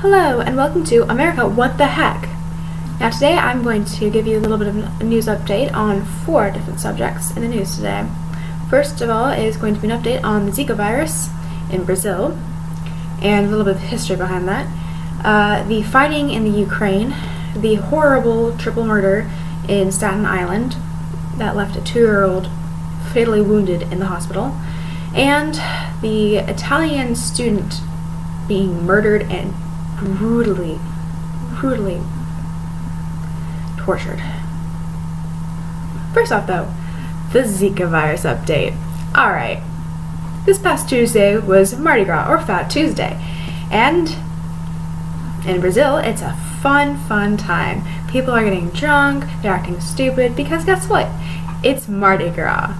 Hello and welcome to America What the Heck. Now today I'm going to give you a little bit of a news update on 4 different subjects in the news today. First of all is going to be an update on the Zika virus in Brazil and a little bit of history behind that. The fighting in the Ukraine, the horrible triple murder in Staten Island that left a 2-year-old fatally wounded in the hospital, and the Italian student being murdered and brutally tortured. First off though, the Zika virus update. Alright, this past Tuesday was Mardi Gras, or Fat Tuesday, and in Brazil it's a fun time. People are getting drunk, they're acting stupid, because guess what? It's Mardi Gras.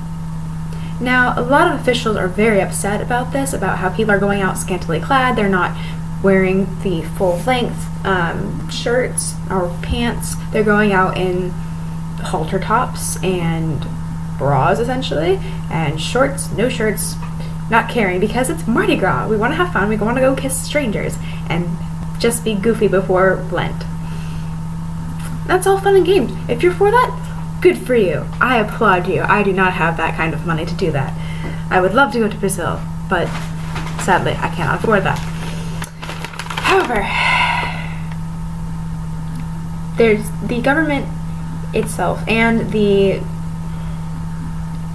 Now, a lot of officials are very upset about this, about how people are going out scantily clad, they're not wearing the full-length shirts or pants. They're going out in halter tops and bras, essentially, and shorts, no shirts, not caring, because it's Mardi Gras. We want to have fun. We want to go kiss strangers and just be goofy before Lent. That's all fun and games. If you're for that, good for you. I applaud you. I do not have that kind of money to do that. I would love to go to Brazil, but sadly, I cannot afford that. However, there's the government itself and the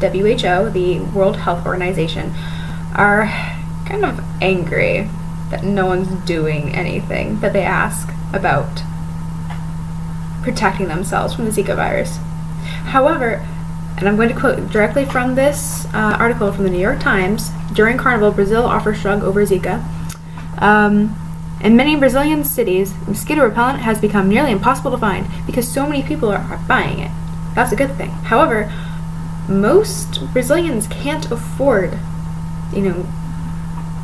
WHO, the World Health Organization, are kind of angry that no one's doing anything that they ask about protecting themselves from the Zika virus. However, and I'm going to quote directly from this article from the New York Times, during Carnival, Brazil offers shrug over Zika. In many Brazilian cities, mosquito repellent has become nearly impossible to find because so many people are buying it. That's a good thing. However, most Brazilians can't afford,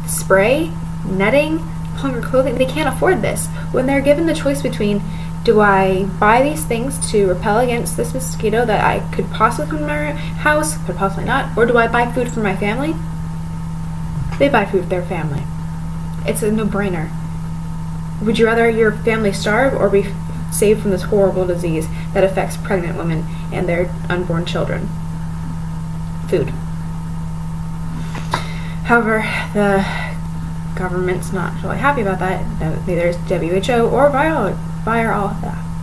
spray, netting, hunger clothing. They can't afford this. When they're given the choice between, do I buy these things to repel against this mosquito that I could possibly come to my house, could possibly not, or do I buy food for my family? They buy food for their family. It's a no-brainer. Would you rather your family starve or be saved from this horrible disease that affects pregnant women and their unborn children? Food. However, the government's not really happy about that. Neither is WHO or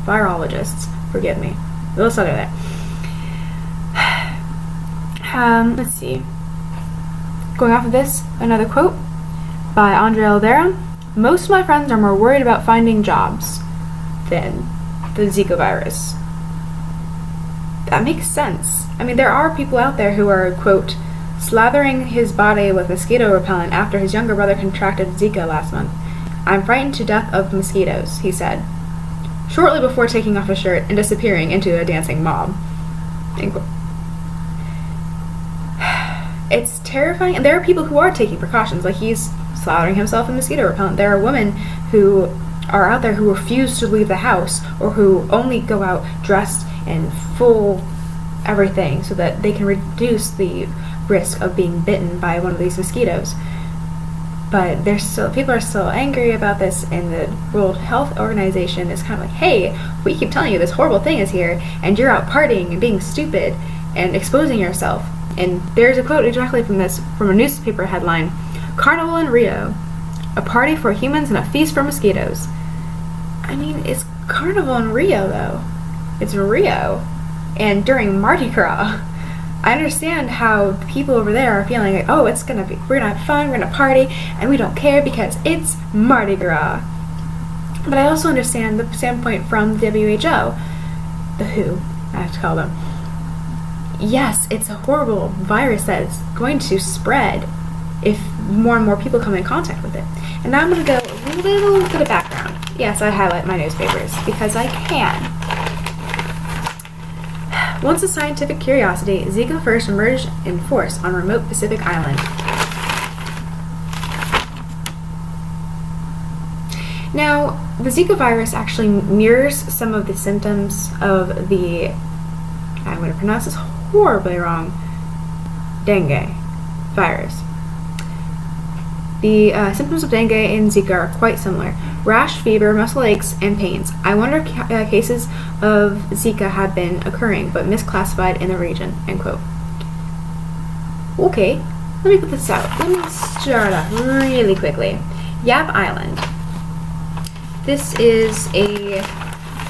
virologists. Forgive me. We'll start with that. Let's see. Going off of this, another quote by Andre Aldera. Most of my friends are more worried about finding jobs than the Zika virus. That makes sense. I mean, there are people out there who are, quote, slathering his body with mosquito repellent after his younger brother contracted Zika last month. I'm frightened to death of mosquitoes, he said, shortly before taking off his shirt and disappearing into a dancing mob. It's terrifying, and there are people who are taking precautions, like he's slathering himself in mosquito repellent. There are women who are out there who refuse to leave the house or who only go out dressed in full everything so that they can reduce the risk of being bitten by one of these mosquitoes. But people are still angry about this, and the World Health Organization is kind of like, hey, we keep telling you this horrible thing is here, and you're out partying and being stupid and exposing yourself. And there's a quote directly from this, from a newspaper headline: Carnival in Rio, a party for humans and a feast for mosquitoes. I mean, it's Carnival in Rio, though. It's Rio. And during Mardi Gras, I understand how people over there are feeling like, oh, we're gonna have fun, we're gonna party, and we don't care because it's Mardi Gras. But I also understand the standpoint from the WHO, the WHO, I have to call them. Yes, it's a horrible virus that is going to spread if more and more people come in contact with it. And now I'm going to go a little bit of background. Yes, I highlight my newspapers because I can. Once a scientific curiosity, Zika first emerged in force on remote Pacific island. Now, the Zika virus actually mirrors some of the symptoms of the, I'm going to pronounce this horribly wrong, dengue virus. The symptoms of dengue and Zika are quite similar. rash, fever, muscle aches, and pains. I wonder if cases of Zika have been occurring, but misclassified in the region, end quote. Okay, let me put this out. Let me start off really quickly. Yap Island. This is a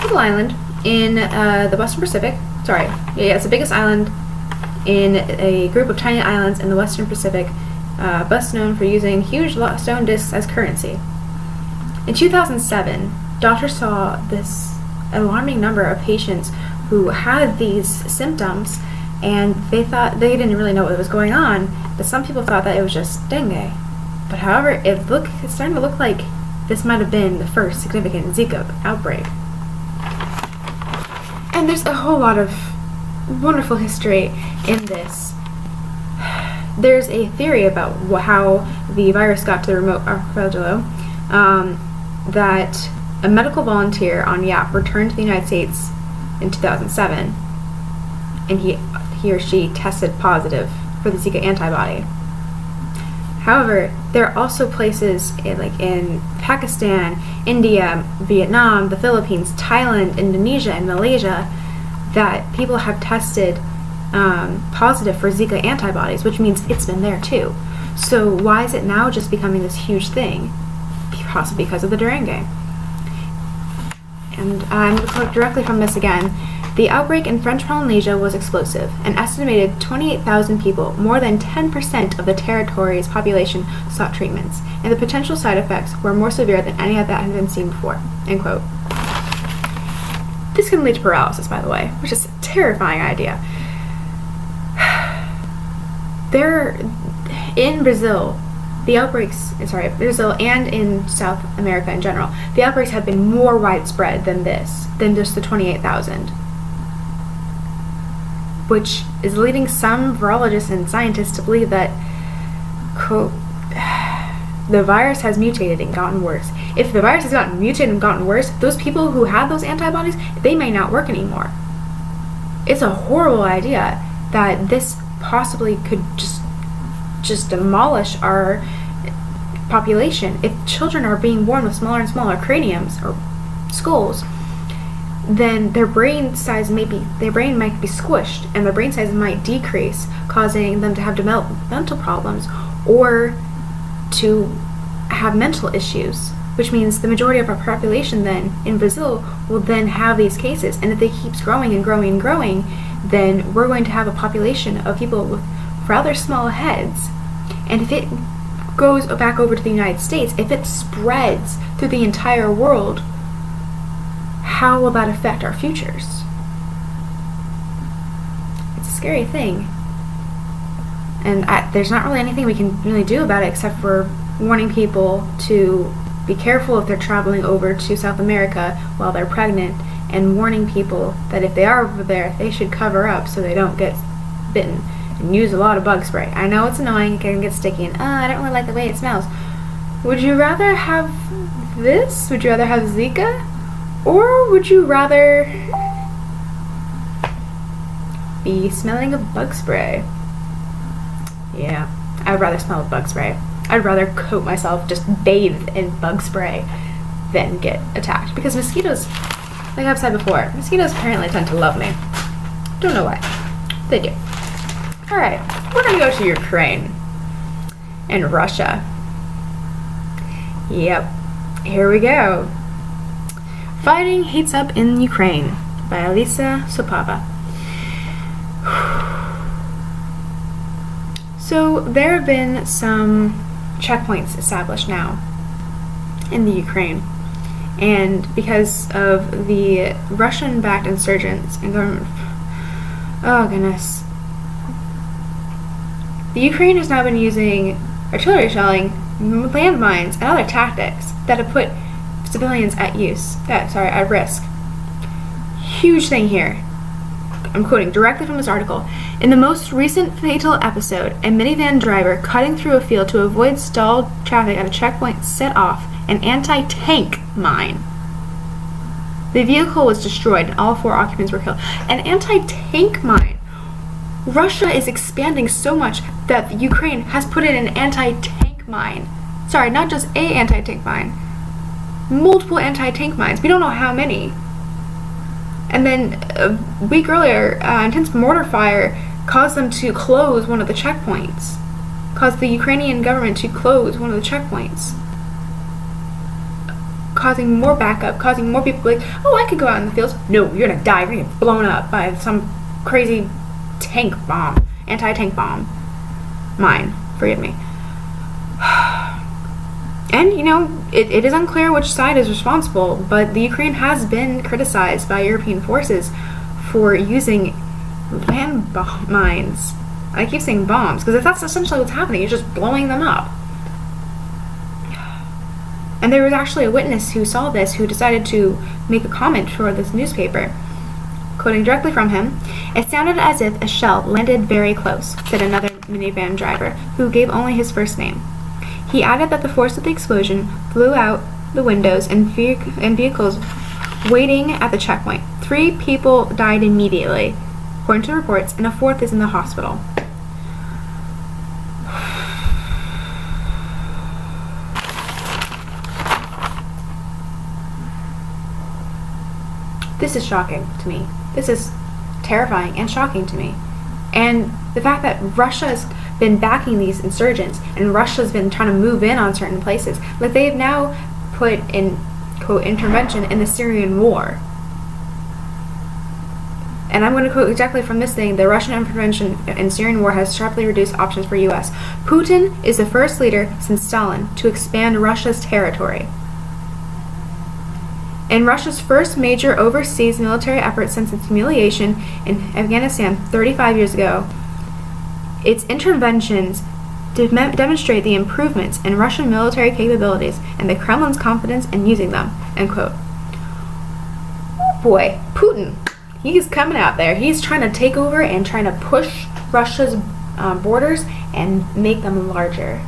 little island in the Western Pacific. Sorry, yeah, it's the biggest island in a group of tiny islands in the Western Pacific, best known for using huge stone discs as currency. In 2007, doctors saw this alarming number of patients who had these symptoms, and they didn't really know what was going on, but some people thought that it was just dengue. But however, it's starting to look like this might have been the first significant Zika outbreak. And there's a whole lot of wonderful history in this. There's a theory about how the virus got to the remote archipelago, that a medical volunteer on Yap returned to the United States in 2007, and he or she tested positive for the Zika antibody. However, there are also places in Pakistan, India, Vietnam, the Philippines, Thailand, Indonesia, and Malaysia that people have tested positive for Zika antibodies, which means it's been there too. So why is it now just becoming this huge thing? Possibly because of the dengue. And I'm going to quote directly from this again. The outbreak in French Polynesia was explosive. An estimated 28,000 people, more than 10% of the territory's population, sought treatments, and the potential side effects were more severe than any that had been seen before. End quote. This can lead to paralysis, by the way, which is a terrifying idea. In Brazil, Brazil and in South America in general, the outbreaks have been more widespread than just the 28,000. Which is leading some virologists and scientists to believe that, quote, the virus has mutated and gotten worse. If the virus has gotten mutated and gotten worse, those people who had those antibodies, they may not work anymore. It's a horrible idea that this possibly could just demolish our population. If children are being born with smaller and smaller craniums or skulls, then their brain might be squished, and their brain size might decrease, causing them to have developmental problems or to have mental issues, which means the majority of our population then in Brazil will then have these cases. And if it keeps growing and growing and growing, then we're going to have a population of people with rather small heads. And if it goes back over to the United States, if it spreads through the entire world, how will that affect our futures? It's a scary thing. And there's not really anything we can really do about it except for warning people to be careful if they're traveling over to South America while they're pregnant, and warning people that if they are over there, they should cover up so they don't get bitten, and use a lot of bug spray. I know it's annoying, it can get sticky, and I don't really like the way it smells. Would you rather have this? Would you rather have Zika? Or would you rather be smelling of bug spray? Yeah, I would rather smell of bug spray. I'd rather coat myself, just bathe in bug spray, than get attacked. Because mosquitoes, like I've said before, mosquitoes apparently tend to love me. Don't know why. They do. Alright, we're going to go to Ukraine and Russia. Yep, here we go. Fighting Heats Up in Ukraine by Alisa Sopava. So there have been some checkpoints established now in the Ukraine, and because of the Russian-backed insurgents and government, oh goodness, the Ukraine has now been using artillery shelling, landmines, and other tactics that have put civilians at risk. Huge thing here. I'm quoting directly from this article. In the most recent fatal episode, a minivan driver cutting through a field to avoid stalled traffic at a checkpoint set off an anti-tank mine. The vehicle was destroyed and all 4 occupants were killed. An anti-tank mine. Russia is expanding so much that Ukraine has put in an anti-tank mine. Sorry, not just a anti-tank mine. multiple anti-tank mines. We don't know how many. And then a week earlier, intense mortar fire caused them to close one of the checkpoints. Caused the Ukrainian government to close one of the checkpoints. Causing more backup, causing more people like, oh, I could go out in the fields. No, you're gonna die. You're gonna get blown up by some crazy tank bomb, anti-tank bomb. Mine, forgive me. And, it is unclear which side is responsible, but the Ukraine has been criticized by European forces for using land mines. I keep saying bombs, because if that's essentially what's happening, you're just blowing them up. And there was actually a witness who saw this who decided to make a comment for this newspaper. Quoting directly from him, "It sounded as if a shell landed very close," said another minivan driver, who gave only his first name. He added that the force of the explosion blew out the windows and vehicles waiting at the checkpoint. 3 people died immediately, according to reports, and a 4th is in the hospital. This is shocking to me. This is terrifying and shocking to me. And the fact that Russia has been backing these insurgents and Russia's been trying to move in on certain places. Like, they've now put in, quote, intervention in the Syrian war. And I'm going to quote exactly from this thing: "The Russian intervention in Syrian war has sharply reduced options for U.S. Putin is the first leader since Stalin to expand Russia's territory. In Russia's first major overseas military effort since its humiliation in Afghanistan 35 years ago, its interventions demonstrate the improvements in Russian military capabilities and the Kremlin's confidence in using them." End quote. Oh boy, Putin. He's coming out there. He's trying to take over and trying to push Russia's borders and make them larger.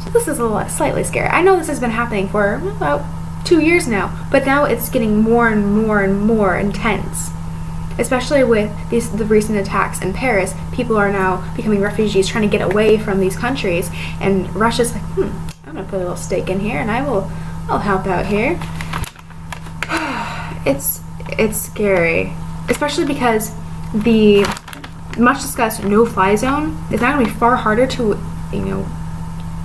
So this is slightly scary. I know this has been happening for about 2 years now, but now it's getting more and more and more intense. Especially with the recent attacks in Paris, people are now becoming refugees, trying to get away from these countries, and Russia's like, I'm gonna put a little stake in here, and I'll help out here. It's scary, especially because the much discussed no-fly zone is now gonna be far harder to,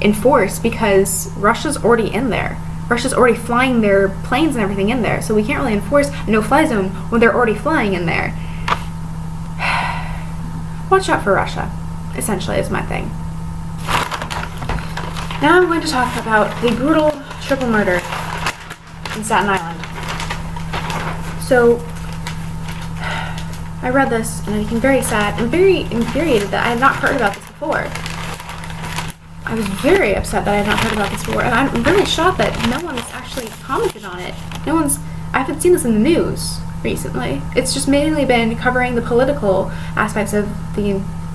enforce, because Russia's already in there. Russia's already flying their planes and everything in there, so we can't really enforce a no-fly zone when they're already flying in there. Watch out for Russia, essentially, is my thing. Now I'm going to talk about the brutal triple murder in Staten Island. So, I read this and I became very sad and very infuriated that I had not heard about this before. I was very upset that I had not heard about this before, and I'm really shocked that no one has actually commented on it. I haven't seen this in the news recently. It's just mainly been covering the political aspects of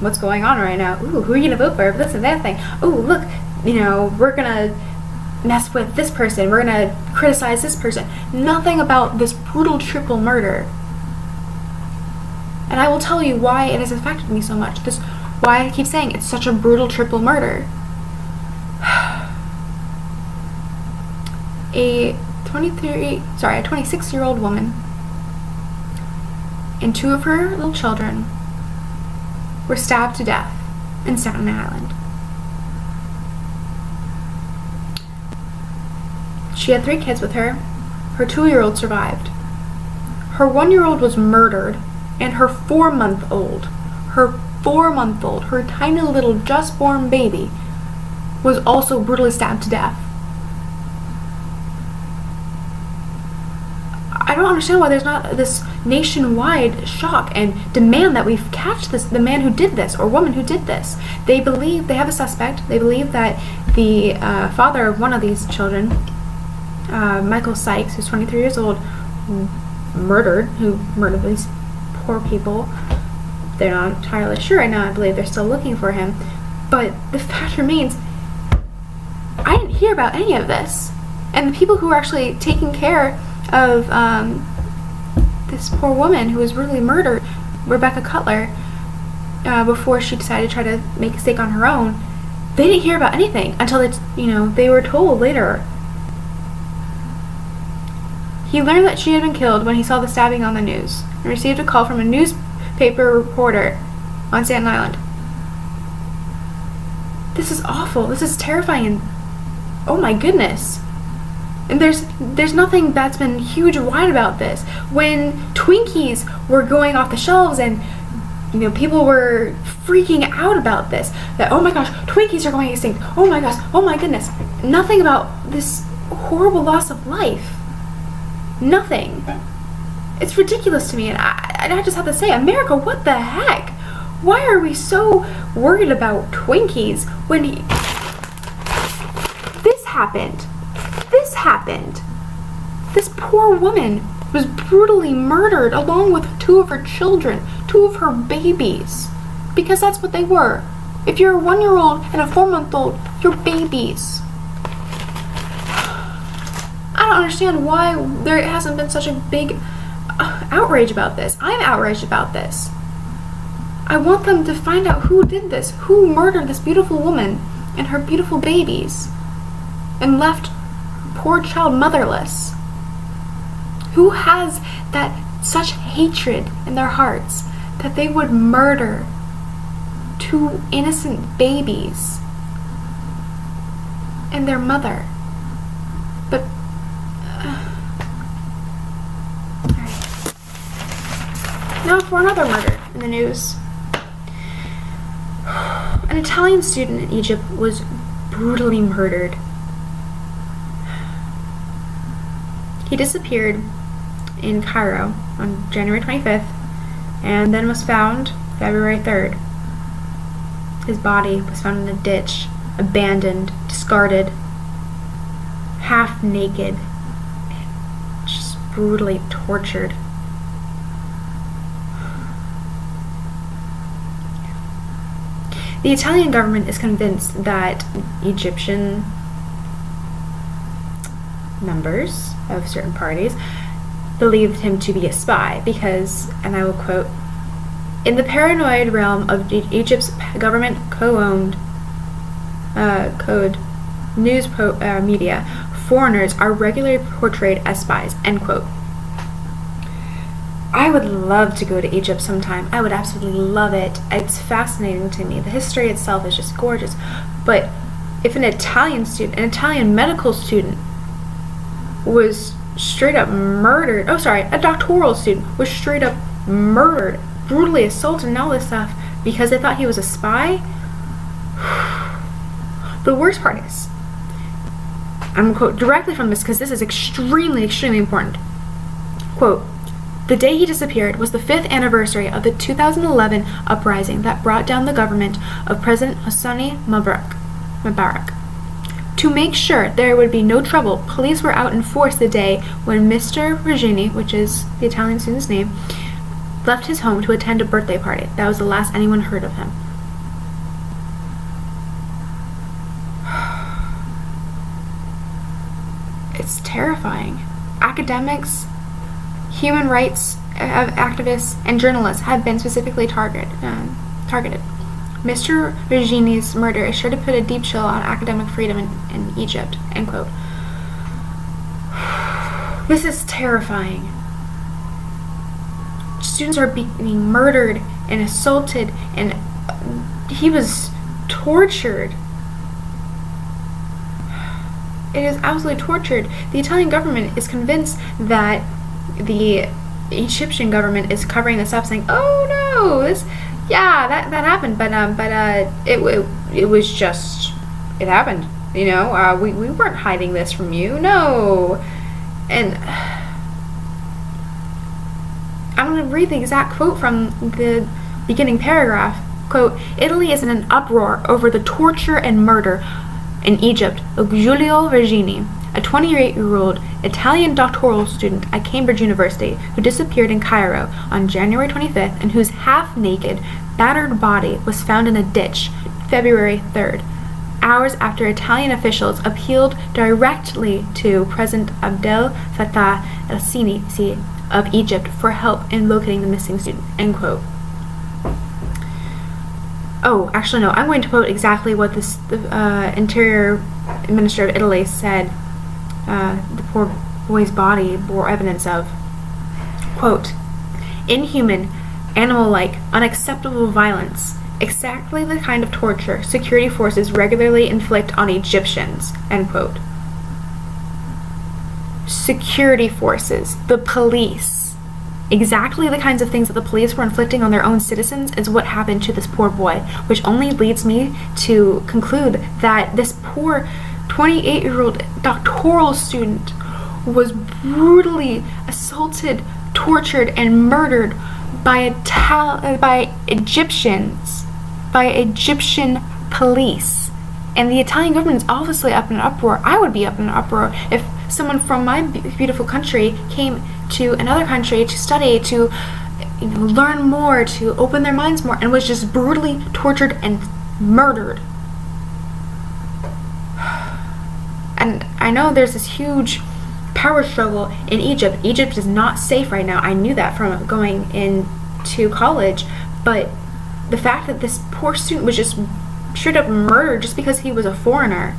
what's going on right now. Ooh, who are you gonna vote for? This and that thing. Ooh, look, we're gonna mess with this person. We're gonna criticize this person. Nothing about this brutal triple murder. And I will tell you why it has affected me so much. Why I keep saying it's such a brutal triple murder. A 26-year-old woman and 2 of her little children were stabbed to death in Staten Island. She had 3 kids with her. Her 2-year-old survived. Her 1-year-old was murdered, and her 4-month-old, her tiny little just-born baby, was also brutally stabbed to death. I don't understand why there's not this nationwide shock and demand that we catch the man who did this or woman who did this. They have a suspect. They believe that the father of one of these children, Michael Sykes, who's 23 years old, who murdered these poor people. They're not entirely sure right now. I believe they're still looking for him. But the fact remains, I didn't hear about any of this. And the people who were actually taking care of this poor woman who was brutally murdered, Rebecca Cutler, before she decided to try to make a stake on her own, they didn't hear about anything until they were told later He learned that she had been killed when he saw the stabbing on the news and received a call from a newspaper reporter on Staten Island. This is awful. This is terrifying, and oh my goodness. And there's nothing that's been huge or wide about this. When Twinkies were going off the shelves and people were freaking out about this, that oh my gosh, Twinkies are going extinct. Oh my gosh, oh my goodness. Nothing about this horrible loss of life. Nothing. It's ridiculous to me, and I just have to say, America, what the heck? Why are we so worried about Twinkies when this happened? This happened. This poor woman was brutally murdered along with 2 of her children, 2 of her babies, because that's what they were. If you're a 1-year-old and a 4-month-old, you're babies. I don't understand why there hasn't been such a big outrage about this. I'm outraged about this. I want them to find out who did this, who murdered this beautiful woman and her beautiful babies and left her poor child motherless. Who has that such hatred in their hearts that they would murder 2 innocent babies and their mother? But now for another murder in the news. An Italian student in Egypt was brutally murdered. He disappeared in Cairo on January 25th and then was found February 3rd. His body was found in a ditch, abandoned, discarded, half naked, just brutally tortured. The Italian government is convinced that Egyptian members of certain parties believed him to be a spy because, and I will quote, "In the paranoid realm of Egypt's government co-owned code news media, foreigners are regularly portrayed as spies," end quote. I would love to go to Egypt sometime. I would absolutely love it. It's fascinating to me. The history itself is just gorgeous. But if an Italian medical student was straight up murdered, a doctoral student was straight up murdered, brutally assaulted and all this stuff because they thought he was a spy. The worst part is, I'm going to quote directly from this because this is extremely, extremely important. Quote, "The day he disappeared was the 5th anniversary of the 2011 uprising that brought down the government of President Hosni Mubarak. To make sure there would be no trouble, police were out in force the day when Mr. Regini," which is the Italian student's name, "left his home to attend a birthday party. That was the last anyone heard of him." It's terrifying. Academics, human rights activists, and journalists have been specifically targeted. Mr. Regini's murder is sure to put a deep chill on academic freedom in Egypt, end quote. This is terrifying. Students are being murdered and assaulted, and he was tortured. It is absolutely tortured. The Italian government is convinced that the Egyptian government is covering this up, saying, "Oh no, that happened, but it was just, it happened. We weren't hiding this from you. No." And I'm going to read the exact quote from the beginning paragraph. Quote, "Italy is in an uproar over the torture and murder in Egypt of Giulio Regini, a 28-year-old Italian doctoral student at Cambridge University who disappeared in Cairo on January 25th and whose half-naked, battered body was found in a ditch February 3rd, hours after Italian officials appealed directly to President Abdel Fattah el-Sisi of Egypt for help in locating the missing student," end quote. Oh, actually no, I'm going to quote exactly what the Interior Minister of Italy said. The poor boy's body bore evidence of, quote, inhuman, animal-like, unacceptable violence, exactly the kind of torture security forces regularly inflict on Egyptians, end quote. Security forces, the police, exactly the kinds of things that the police were inflicting on their own citizens is what happened to this poor boy, which only leads me to conclude that this poor 28-year-old doctoral student was brutally assaulted, tortured, and murdered by Egyptians, by Egyptian police. And the Italian government is obviously up in an uproar. I would be up in an uproar if someone from my beautiful country came to another country to study, to learn more, to open their minds more, and was just brutally tortured and murdered. And I know there's this huge power struggle in Egypt. Egypt is not safe right now. I knew that from going into college, but the fact that this poor student was just straight up murdered just because he was a foreigner.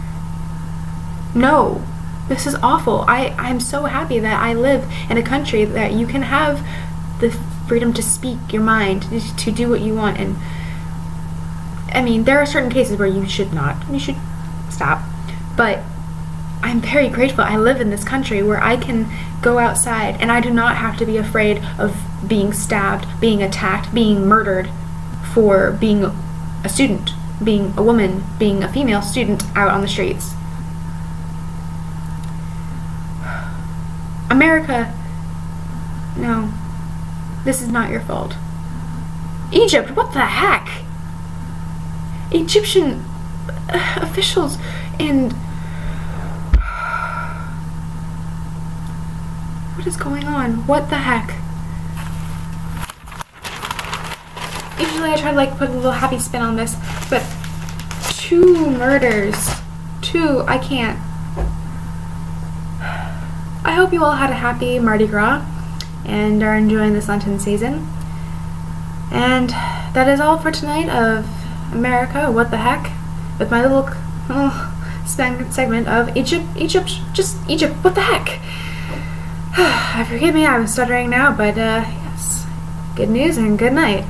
No, this is awful. I'm so happy that I live in a country that you can have the freedom to speak your mind, to do what you want. And I mean, there are certain cases where you should stop. But I'm very grateful I live in this country where I can go outside and I do not have to be afraid of being stabbed, being attacked, being murdered for being a student, being a woman, being a female student out on the streets. America, no, this is not your fault. Egypt, what the heck? Egyptian officials and... What is going on? What the heck? Usually I try to put a little happy spin on this, but 2 murders. 2, I can't. I hope you all had a happy Mardi Gras and are enjoying this Lenten season. And that is all for tonight of America, what the heck, with my little segment of Egypt, just Egypt, what the heck. Forgive me, I'm stuttering now, but yes, good news and good night.